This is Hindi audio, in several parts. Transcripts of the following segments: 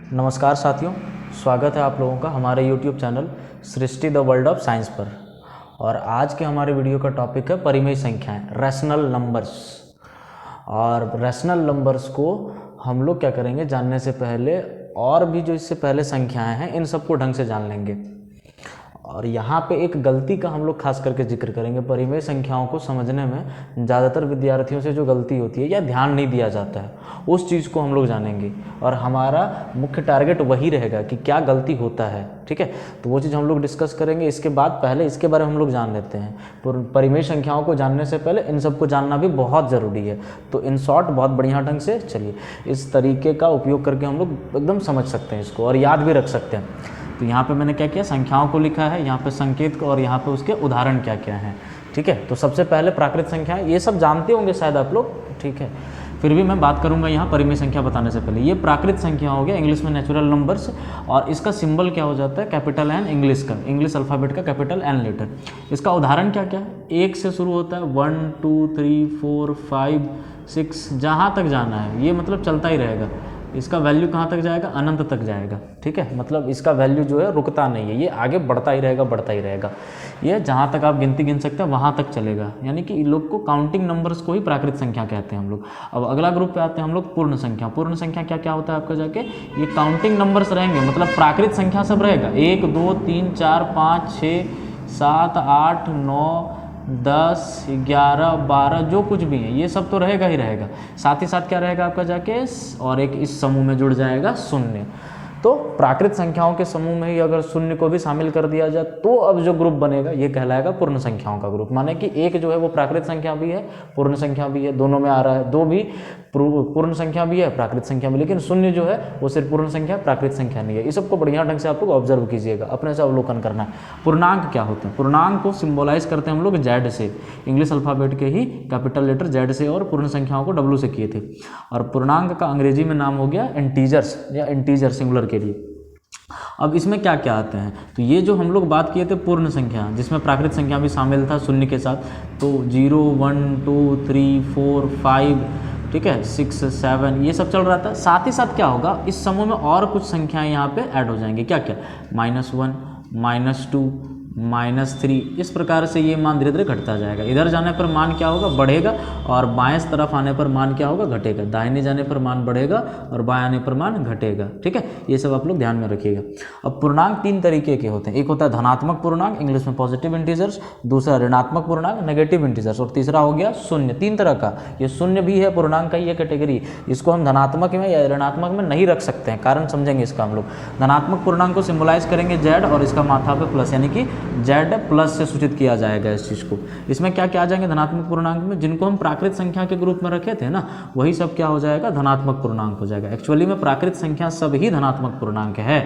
नमस्कार साथियों, स्वागत है आप लोगों का हमारे YouTube channel Srishti the world of science पर। और आज के हमारे वीडियो का टॉपिक है परिमेय संख्याएं, रैशनल नंबर्स। और रैशनल नंबर्स को हम लोग क्या करेंगे, जानने से पहले और भी जो इससे पहले संख्याएं हैं इन सबको ढंग से जान लेंगे। और यहाँ पे एक गलती का हम लोग खास करके जिक्र करेंगे। परिमेय संख्याओं को समझने में ज़्यादातर विद्यार्थियों से जो गलती होती है या ध्यान नहीं दिया जाता है, उस चीज़ को हम लोग जानेंगे। और हमारा मुख्य टारगेट वही रहेगा कि क्या गलती होता है, ठीक है। तो वो चीज़ हम लोग डिस्कस करेंगे। इसके बाद पहले इसके बारे में हम लोग जान लेते हैं। परिमेय संख्याओं को जानने से पहले इन सबको जानना भी बहुत ज़रूरी है। तो इन शॉर्ट बहुत बढ़िया ढंग से चलिए इस तरीके का उपयोग करके हम लोग एकदम समझ सकते हैं इसको और याद भी रख सकते हैं। तो यहाँ पे मैंने क्या किया, संख्याओं को लिखा है, यहाँ पे संकेत को, और यहाँ पे उसके उदाहरण क्या क्या हैं, ठीक है। तो सबसे पहले प्राकृत संख्याएं, ये सब जानते होंगे शायद आप लोग, ठीक है। फिर भी मैं बात करूंगा यहाँ परिमेय संख्या बताने से पहले। ये प्राकृत संख्या हो गया, इंग्लिश में नेचुरल नंबर्स, और इसका सिंबल क्या हो जाता है, कैपिटल एन, इंग्लिश अल्फ़ाबेट का कैपिटल एन लेटर। इसका उदाहरण क्या क्या है, 1 से शुरू होता है, 1 2 3 4 5 6, जहाँ तक जाना है, ये मतलब चलता ही रहेगा। इसका वैल्यू कहाँ तक जाएगा, अनंत तक जाएगा, ठीक है। मतलब इसका वैल्यू जो है रुकता नहीं है, ये आगे बढ़ता ही रहेगा, बढ़ता ही रहेगा। ये जहाँ तक आप गिनती गिन सकते हैं वहाँ तक चलेगा। यानी कि इन लोग को काउंटिंग नंबर्स को ही प्राकृत संख्या कहते हैं हम लोग। अब अगला ग्रुप पे आते हैं हम लोग पूर्ण संख्या। पूर्ण संख्या क्या क्या होता है आपका जाके, ये काउंटिंग नंबर्स रहेंगे, मतलब प्राकृत संख्या सब रहेगा। 1 2 3 4 5 6 7 8 9 10 11 12 जो कुछ भी है ये सब तो रहेगा ही रहेगा। साथ ही साथ क्या रहेगा आपका जाके, और एक इस समूह में जुड़ जाएगा शून्य। तो प्राकृत संख्याओं के समूह में ही अगर शून्य को भी शामिल कर दिया जाए तो अब जो ग्रुप बनेगा ये कहलाएगा पूर्ण संख्याओं का ग्रुप। माने कि एक जो है वो प्राकृत संख्या भी है, पूर्ण संख्या भी है, दोनों में आ रहा है। 2 भी पूर्ण संख्या भी है, प्राकृत संख्या भी, लेकिन शून्य जो है वो सिर्फ पूर्ण संख्या, प्राकृत संख्या नहीं है। इस सबको बढ़िया ढंग से आप लोग ऑब्जर्व कीजिएगा, अपने से अवलोकन करना है। पूर्णांक क्या होते हैं, पूर्णांक को सिंबलाइज करते हैं हम लोग जेड से, इंग्लिश अल्फ़ाबेट के ही कैपिटल लेटर जेड से, और पूर्ण संख्याओं को डब्ल्यू से किए थे। और पूर्णांक का अंग्रेजी में नाम हो गया इंटीजर्स, या इंटीजर सिंगुलर के लिए। अब इसमें क्या क्या आते हैं, तो ये जो हम लोग बात किए थे पूर्ण संख्या, जिसमें प्राकृत संख्या भी शामिल था शून्य के साथ, तो 0 1 2 3 4 5, ठीक है, 6 7 ये सब चल रहा था। साथ ही साथ क्या होगा, इस समूह में और कुछ संख्याएं यहाँ पे ऐड हो जाएंगी। क्या क्या, -1 -2 -3, इस प्रकार से ये मान धीरे धीरे घटता जाएगा। इधर जाने पर मान क्या होगा, बढ़ेगा, और बाएं तरफ आने पर मान क्या होगा, घटेगा। दाहिने जाने पर मान बढ़ेगा और बाएं आने पर मान घटेगा, ठीक है। ये सब आप लोग ध्यान में रखिएगा। अब पूर्णांक 3 तरीके के होते हैं। एक होता है धनात्मक पूर्णांक, इंग्लिश में पॉजिटिव इंटीजर्स, दूसरा ऋणात्मक पूर्णांक, नेगेटिव इंटीजर्स, और तीसरा हो गया शून्य। 3 तरह का, ये शून्य भी है पूर्णांक का ही कैटेगरी। इसको हम धनात्मक में या ऋणात्मक में नहीं रख सकते हैं, कारण समझेंगे इसका हम लोग। धनात्मक पूर्णांक को सिंबलाइज करेंगे जेड, और इसका माथा पे प्लस, यानी कि जेड प्लस से सूचित किया जाएगा इस चीज़ को। इसमें क्या क्या आ जाएंगे धनात्मक पूर्णांक में, जिनको हम प्राकृत संख्या के ग्रुप में रखे थे ना, वही सब क्या हो जाएगा, धनात्मक पूर्णांक हो जाएगा। एक्चुअली में प्राकृत संख्या सब ही धनात्मक पूर्णांक है,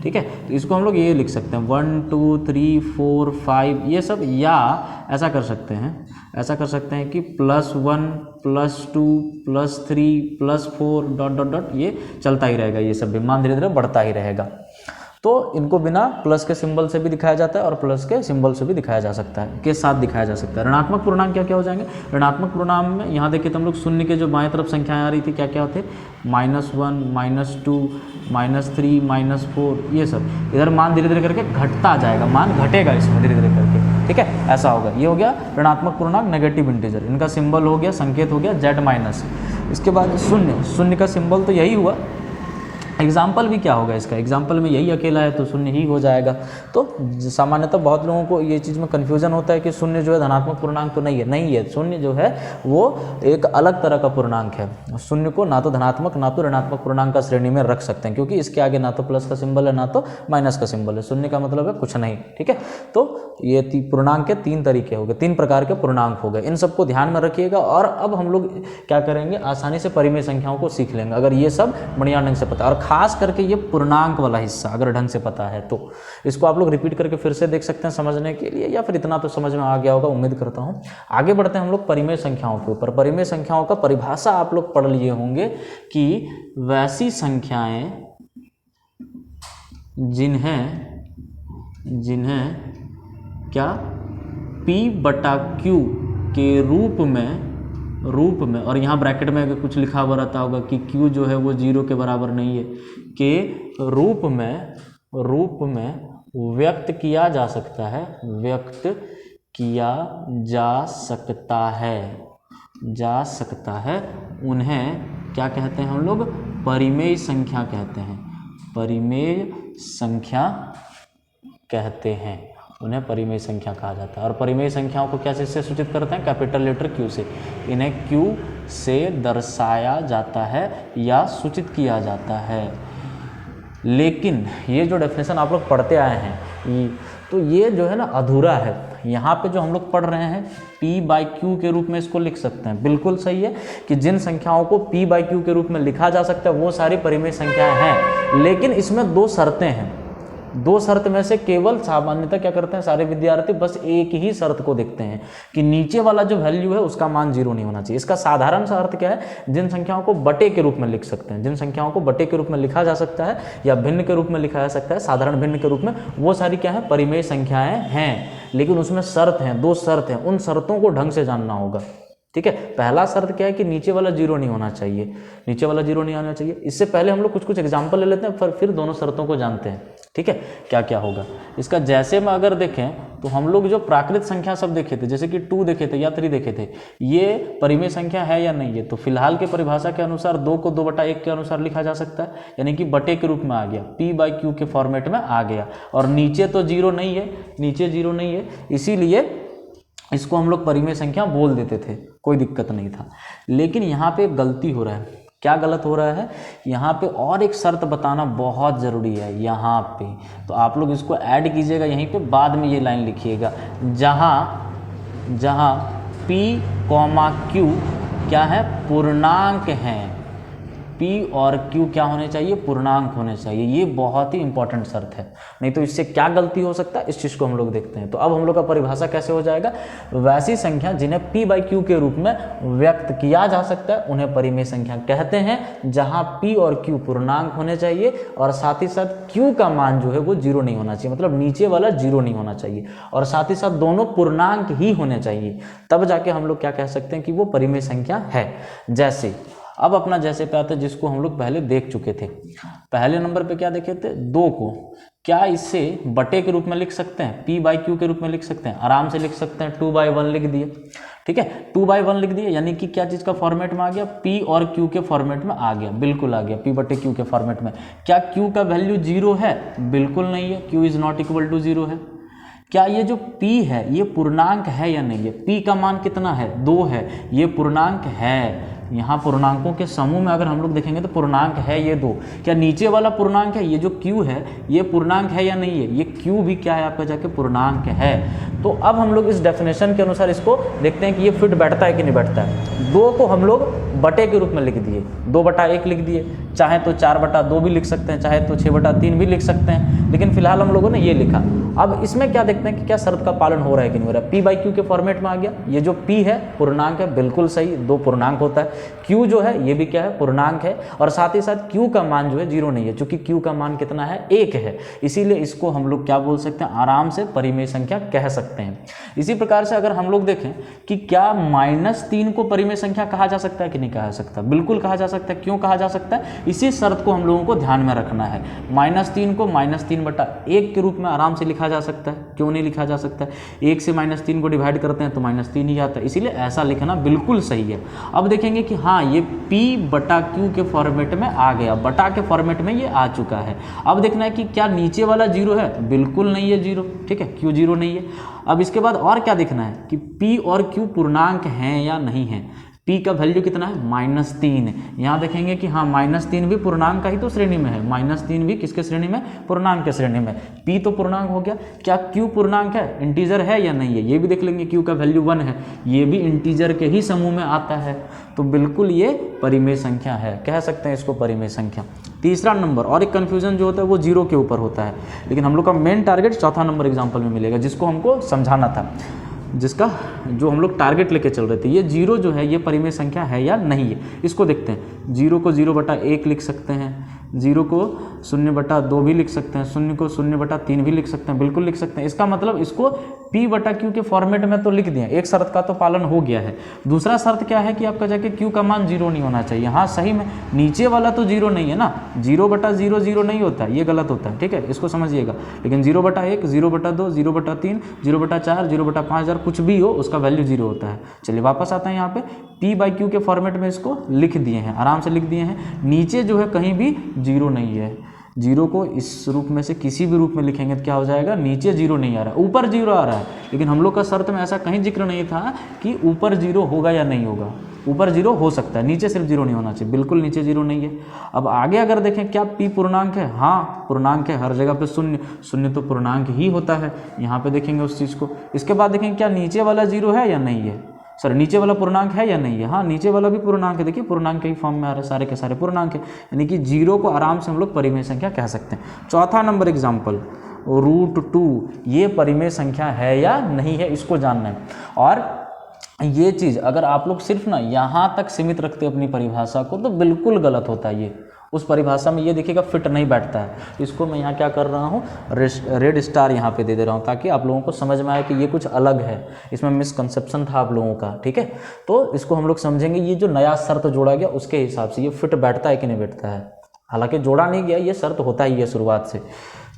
ठीक है। तो इसको हम लोग ये लिख सकते हैं 1 2 3 4 5 ये सब, या ऐसा कर सकते हैं कि +1 +2 +3 +4 डॉट डॉट डॉट, ये चलता ही रहेगा। ये सब भी मान धीरे धीरे बढ़ता ही रहेगा। तो इनको बिना प्लस के सिंबल से भी दिखाया जाता है और प्लस के सिंबल से भी दिखाया जा सकता है, के साथ दिखाया जा सकता है। ऋणात्मक पूर्णांक क्या क्या हो जाएंगे, ऋणात्मक पूर्णांक में यहाँ देखिए तो हम लोग शून्य के जो बाएं तरफ संख्याएं आ रही थी क्या क्या होते, -1 -2 -3 -4, ये सब इधर मान धीरे धीरे करके घटता जाएगा, मान घटेगा इसमें धीरे धीरे करके, ठीक है। ऐसा होगा, ये हो गया ऋणात्मक पूर्णांक, नेगेटिव इंटीजर। इनका सिंबल हो गया, संकेत हो गया Z-। इसके बाद शून्य का सिंबल तो यही हुआ। एग्जाम्पल भी क्या होगा इसका, एग्जाम्पल में यही अकेला है तो शून्य ही हो जाएगा। तो सामान्यतः बहुत लोगों को ये चीज़ में कन्फ्यूजन होता है कि शून्य जो है धनात्मक पूर्णांक तो नहीं है। शून्य जो है वो एक अलग तरह का पूर्णांक है। शून्य को ना तो धनात्मक ना तो ऋणात्मक पूर्णांक का श्रेणी में रख सकते हैं, क्योंकि इसके आगे ना तो प्लस का सिंबल है ना तो माइनस का सिंबल है। शून्य का मतलब है कुछ नहीं, ठीक है। तो ये पूर्णांक के 3 तरीके हो गए, 3 प्रकार के पूर्णांक हो गए। इन सबको ध्यान में रखिएगा। और अब हम लोग क्या करेंगे, आसानी से परिमेय संख्याओं को सीख लेंगे अगर ये सब बढ़िया ढंग से पता है। और खास करके ये पूर्णांक वाला हिस्सा अगर ढंग से पता है तो इसको आप लोग रिपीट करके फिर से देख सकते हैं समझने के लिए, या फिर इतना तो समझ में आ गया होगा उम्मीद करता हूँ। आगे बढ़ते हैं हम लोग परिमेय संख्याओं के ऊपर। परिमेय संख्याओं का परिभाषा आप लोग पढ़ लिए होंगे कि वैसी संख्याएं जिन्हें क्या P/Q के रूप में रूप में, और यहाँ ब्रैकेट में अगर कुछ लिखा हुआ रहता होगा कि q जो है वो 0 के बराबर नहीं है, के रूप में व्यक्त किया जा सकता है, व्यक्त किया जा सकता है, उन्हें क्या कहते हैं हम लोग? परिमेय संख्या कहते हैं, परिमेय संख्या कहते हैं, उन्हें परिमेय संख्या कहा जाता है। और परिमेय संख्याओं को क्या से सूचित करते हैं? कैपिटल लेटर Q से। इन्हें Q से दर्शाया जाता है या सूचित किया जाता है। लेकिन ये जो डेफिनेशन आप लोग पढ़ते आए हैं तो ये जो है ना अधूरा है। यहाँ पे जो हम लोग पढ़ रहे हैं P/Q के रूप में इसको लिख सकते हैं, बिल्कुल सही है कि जिन संख्याओं को P/Q के रूप में लिखा जा सकता है वो सारी परिमेय संख्याएं हैं। लेकिन इसमें दो शर्तें हैं, दो शर्त में से केवल सामान्यतः क्या करते हैं सारे विद्यार्थी? बस एक ही शर्त को देखते हैं कि नीचे वाला जो वैल्यू है उसका मान 0 नहीं होना चाहिए। इसका साधारण सा अर्थ क्या है? जिन संख्याओं को बटे के रूप में लिख सकते हैं, जिन संख्याओं को बटे के रूप में लिखा जा सकता है या भिन्न के रूप में लिखा जा सकता है, साधारण भिन्न के रूप में, वो सारी क्या है? परिमेय संख्याएं हैं। लेकिन उसमें शर्त हैं, दो शर्त हैं, उन शर्तों को ढंग से जानना होगा। ठीक है, पहला शर्त क्या है कि नीचे वाला 0 नहीं होना चाहिए, नीचे वाला 0 नहीं आना चाहिए। इससे पहले हम लोग कुछ एग्जाम्पल ले लेते हैं, फिर दोनों शर्तों को जानते हैं। ठीक है, क्या क्या होगा इसका? जैसे में अगर देखें तो हम लोग जो प्राकृत संख्या सब देखे थे, जैसे कि 2 देखे थे या 3 देखे थे, ये परिमेय संख्या है या नहीं है? तो फिलहाल के परिभाषा के अनुसार 2 को 2/1 के अनुसार लिखा जा सकता है, यानी कि बटे के रूप में आ गया, P/Q के फॉर्मेट में आ गया। और नीचे तो 0 नहीं है, नीचे 0 नहीं है, इसीलिए इसको हम लोग परिमेय संख्या बोल देते थे, कोई दिक्कत नहीं था। लेकिन यहाँ पे गलती हो रहा है। क्या गलत हो रहा है? यहाँ पे और एक शर्त बताना बहुत ज़रूरी है यहाँ पे, तो आप लोग इसको ऐड कीजिएगा यहीं पे, बाद में ये लाइन लिखिएगा, जहाँ P, Q क्या है? पूर्णांक हैं। P और Q क्या होने चाहिए? पूर्णांक होने चाहिए। ये बहुत ही इंपॉर्टेंट शर्त है, नहीं तो इससे क्या गलती हो सकता है इस चीज़ को हम लोग देखते हैं। तो अब हम लोग का परिभाषा कैसे हो जाएगा? वैसी संख्या जिन्हें P/Q के रूप में व्यक्त किया जा सकता है उन्हें परिमेय संख्या कहते हैं, जहां P और Q पूर्णांक होने चाहिए और साथ ही साथ Q का मान जो है वो 0 नहीं होना चाहिए, मतलब नीचे वाला 0 नहीं होना चाहिए, और साथ ही साथ दोनों पूर्णांक ही होने चाहिए, तब जाके हम लोग क्या कह सकते हैं कि वो परिमेय संख्या है। जैसे अब अपना जैसे पे आता है जिसको हम लोग पहले देख चुके थे। पहले नंबर पे क्या देखे थे? 2 को क्या इससे बटे के रूप में लिख सकते हैं? P/Q के रूप में लिख सकते हैं, आराम से लिख सकते हैं। 2/1 लिख दिए, ठीक है, 2/1 लिख दिए, यानी कि क्या चीज़ का फॉर्मेट में आ गया? P और Q के फॉर्मेट में आ गया, बिल्कुल आ गया, P/Q के फॉर्मेट में। क्या Q का वैल्यू 0 है? बिल्कुल नहीं है, Q is not equal to 0 है। क्या ये जो P है ये पूर्णांक है या नहीं है? P का मान कितना है? 2 है, ये पूर्णांक है। यहाँ पूर्णांकों के समूह में अगर हम लोग देखेंगे तो पूर्णांक है ये 2। क्या नीचे वाला पूर्णांक है? ये जो Q है ये पूर्णांक है या नहीं है? ये Q भी क्या है आपका जाके? पूर्णांक है। तो अब हम लोग इस डेफिनेशन के अनुसार इसको देखते हैं कि ये फिट बैठता है कि नहीं बैठता है। 2 को हम लोग बटे के रूप में लिख दिए, 2/1 लिख दिए, चाहे तो 4/2 भी लिख सकते हैं, चाहे तो 6/3 भी लिख सकते हैं, लेकिन फिलहाल हम लोगों ने ये लिखा। अब इसमें क्या देखते हैं कि क्या शर्त का पालन हो रहा है कि नहीं हो रहा है? P/Q के फॉर्मेट में आ गया, ये जो P है पूर्णांक है, बिल्कुल सही, 2 पूर्णांक होता है। Q जो है ये भी क्या है? पूर्णांक है, और साथ ही साथ Q का मान जो है 0 नहीं है, क्योंकि Q का मान कितना है? 1 है, इसीलिए इसको हम लोग क्या बोल सकते हैं? आराम से परिमेय संख्या कह सकते हैं। इसी प्रकार से अगर हम लोग देखें कि क्या -3 को परिमेय संख्या कहा जा सकता है कि नहीं कहा सकता? बिल्कुल कहा जा सकता है। क्यों कहा जा सकता है? इसी शर्त को हम लोगों को ध्यान में रखना है। -3 को -3/1 के रूप में आराम से लिखा जा सकता है। क्यों नहीं लिखा जा सकता है? 1 से -3 को डिवाइड करते हैं तो -3 ही आता है, इसीलिए ऐसा लिखना बिल्कुल सही है। अब देखेंगे कि हाँ ये P/Q के फॉर्मेट में आ गया, बटा के फॉर्मेट में ये आ चुका है। अब देखना है कि क्या नीचे वाला 0 है? बिल्कुल नहीं है 0, ठीक है, Q 0 नहीं है। अब इसके बाद और क्या देखना है कि P और Q पूर्णांक हैं या नहीं है। P का वैल्यू कितना है? -3। यहाँ देखेंगे कि हाँ -3 भी पूर्णांक का ही तो श्रेणी में है, -3 भी किसके श्रेणी में? पूर्णांक के श्रेणी में। P तो पूर्णांक हो गया, क्या Q पूर्णांक है? इंटीजर है या नहीं है? ये भी देख लेंगे, Q का वैल्यू 1 है, ये भी इंटीजर के ही समूह में आता है, तो बिल्कुल ये परिमेय संख्या है, कह सकते हैं इसको परिमेय संख्या। तीसरा नंबर, और एक कन्फ्यूजन जो होता है वो 0 के ऊपर होता है, लेकिन हम लोग का मेन टारगेट चौथा नंबर एग्जाम्पल में मिलेगा, जिसको हमको समझाना था, जिसका जो हम लोग टारगेट लेके चल रहे थे। ये 0 जो है ये परिमेय संख्या है या नहीं है, इसको देखते हैं। 0 को 0/1 लिख सकते हैं, 0 को 0/2 भी लिख सकते हैं, 0 को 0/3 भी लिख सकते हैं, बिल्कुल लिख सकते हैं। इसका मतलब इसको P/Q के फॉर्मेट में तो लिख दिए। एक शर्त का तो पालन हो गया है। दूसरा शर्त क्या है कि आपका जाके Q का मान 0 नहीं होना चाहिए। हाँ सही में नीचे वाला तो 0 नहीं है ना, 0/0 0 नहीं होता, ये गलत होता है, ठीक है, इसको समझिएगा। लेकिन 0/1, 0/2, 0/3, 0/4, 0/5000 कुछ भी हो उसका वैल्यू 0 होता है। चलिए वापस आता है यहाँ पे, P/Q के फॉर्मेट में इसको लिख दिए हैं, आराम से लिख दिए हैं। नीचे जो है कहीं भी 0 नहीं है, 0 को इस रूप में से किसी भी रूप में लिखेंगे तो क्या हो जाएगा, नीचे 0 नहीं आ रहा है, ऊपर 0 आ रहा है। लेकिन हम लोग का शर्त में ऐसा कहीं जिक्र नहीं था कि ऊपर 0 होगा या नहीं होगा। ऊपर 0 हो सकता है, नीचे सिर्फ 0 नहीं होना चाहिए, बिल्कुल नीचे 0 नहीं है। अब आगे अगर देखें क्या P पूर्णांक है, हाँ पूर्णांक है, हर जगह पे 0 तो पूर्णांक ही होता है। यहाँ पे देखेंगे उस चीज़ को। इसके बाद देखेंगे क्या नीचे वाला 0 है या नहीं है, सर नीचे वाला पूर्णांक है या नहीं है, हाँ नीचे वाला भी पूर्णांक है। देखिए पूर्णांक के ही फॉर्म में आ रहे, सारे के सारे पूर्णांक है, यानी कि 0 को आराम से हम लोग परिमेय संख्या कह सकते हैं। चौथा नंबर एग्जाम्पल, √2 ये परिमेय संख्या है या नहीं है, इसको जानना है। और ये चीज़ अगर आप लोग सिर्फ ना यहाँ तक सीमित रखते अपनी परिभाषा को तो बिल्कुल गलत होता है। ये उस परिभाषा में ये देखिएगा फिट नहीं बैठता है। इसको मैं यहाँ क्या कर रहा हूँ, रेड स्टार यहाँ पे दे दे रहा हूँ ताकि आप लोगों को समझ में आए कि ये कुछ अलग है, इसमें मिसकंसेप्शन था आप लोगों का, ठीक है। तो इसको हम लोग समझेंगे, ये जो नया शर्त जोड़ा गया उसके हिसाब से ये फिट बैठता है कि नहीं बैठता है। हालांकि जोड़ा नहीं गया, ये शर्त होता ही है शुरुआत से,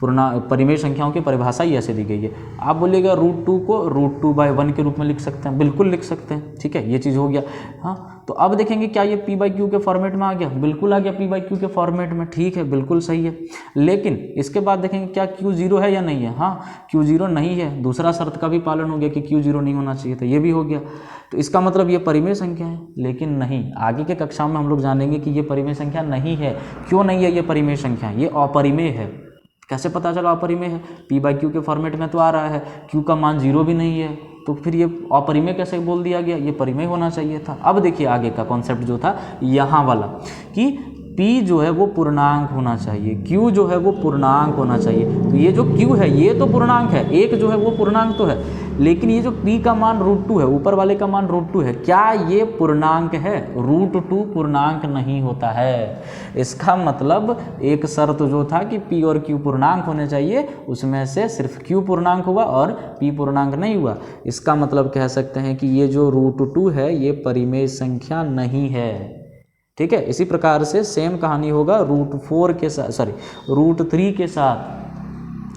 परिमेय संख्याओं की परिभाषा ही ऐसे दी गई है। आप बोलिएगा √2 को √2/1 के रूप में लिख सकते हैं, बिल्कुल लिख सकते हैं, ठीक है, ये चीज़ हो गया। हाँ तो अब देखेंगे क्या ये P/Q के फॉर्मेट में आ गया, बिल्कुल आ गया P/Q के फॉर्मेट में, ठीक है, बिल्कुल सही है। लेकिन इसके बाद देखेंगे क्या Q 0 है या नहीं है, हाँ Q 0 नहीं है। दूसरा शर्त का भी पालन हो गया कि Q 0 नहीं होना चाहिए था, ये भी हो गया। तो इसका मतलब ये परिमेय संख्या है, लेकिन नहीं, आगे के कक्षा में हम लोग जानेंगे कि ये परिमेय संख्या नहीं है। क्यों नहीं है ये परिमेय संख्या, ये अपरिमेय है। कैसे पता चला अपरिमेय है, P/Q के फॉर्मेट में तो आ रहा है, Q का मान 0 भी नहीं है, तो फिर ये अपरिमेय कैसे बोल दिया गया, ये परिमेय होना चाहिए था। अब देखिए आगे का कॉन्सेप्ट जो था यहाँ वाला कि P जो है वो पूर्णांक होना चाहिए, Q जो है वो पूर्णांक होना चाहिए। तो ये जो Q है ये तो पूर्णांक है, एक जो है वो पूर्णांक तो है, लेकिन ये जो P का मान √2 है, ऊपर वाले का मान √2 है, क्या ये पूर्णांक है? √2 पूर्णांक नहीं होता है। इसका मतलब एक शर्त जो था कि P और Q पूर्णांक होने चाहिए, उसमें से सिर्फ Q पूर्णांक हुआ और P पूर्णांक नहीं हुआ। इसका मतलब कह सकते हैं कि ये जो √2 है ये परिमेय संख्या नहीं है, ठीक है। इसी प्रकार से सेम कहानी होगा √4 के साथ, सॉरी √3 के साथ,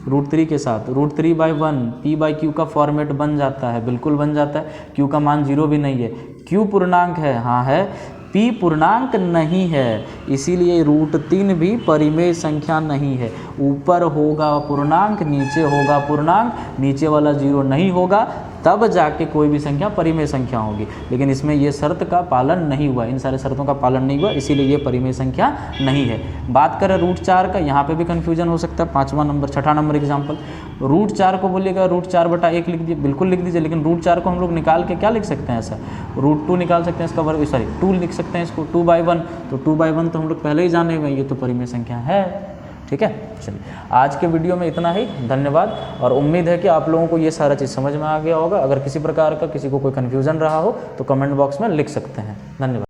√3/1 P/Q का फॉर्मेट बन जाता है, बिल्कुल बन जाता है। Q का मान 0 भी नहीं है, Q पूर्णांक है, हाँ है, P पूर्णांक नहीं है, इसीलिए √3 भी परिमेय संख्या नहीं है। ऊपर होगा पूर्णांक, नीचे होगा पूर्णांक, नीचे वाला 0 नहीं होगा, तब जाके कोई भी संख्या परिमेय संख्या होगी। लेकिन इसमें ये शर्त का पालन नहीं हुआ, इन सारे शर्तों का पालन नहीं हुआ, इसीलिए ये परिमेय संख्या नहीं है। बात करें √4 का, यहाँ पे भी कन्फ्यूजन हो सकता है। छठा नंबर एग्जाम्पल, √4 को बोलिएगा √4/1 लिख दीजिए, बिल्कुल लिख दीजिए, लेकिन √4 को हम लोग निकाल के क्या लिख सकते हैं, ऐसा √2 निकाल सकते हैं, इसका वर्ग, सॉरी 2 लिख सकते हैं इसको, 2/1, तो 2/1 तो हम लोग पहले ही जाने हुए, ये तो परिमेय संख्या है, ठीक है। चलिए आज के वीडियो में इतना ही, धन्यवाद। और उम्मीद है कि आप लोगों को ये सारा चीज़ समझ में आ गया होगा। अगर किसी प्रकार का किसी को कोई कन्फ्यूज़न रहा हो तो कमेंट बॉक्स में लिख सकते हैं। धन्यवाद।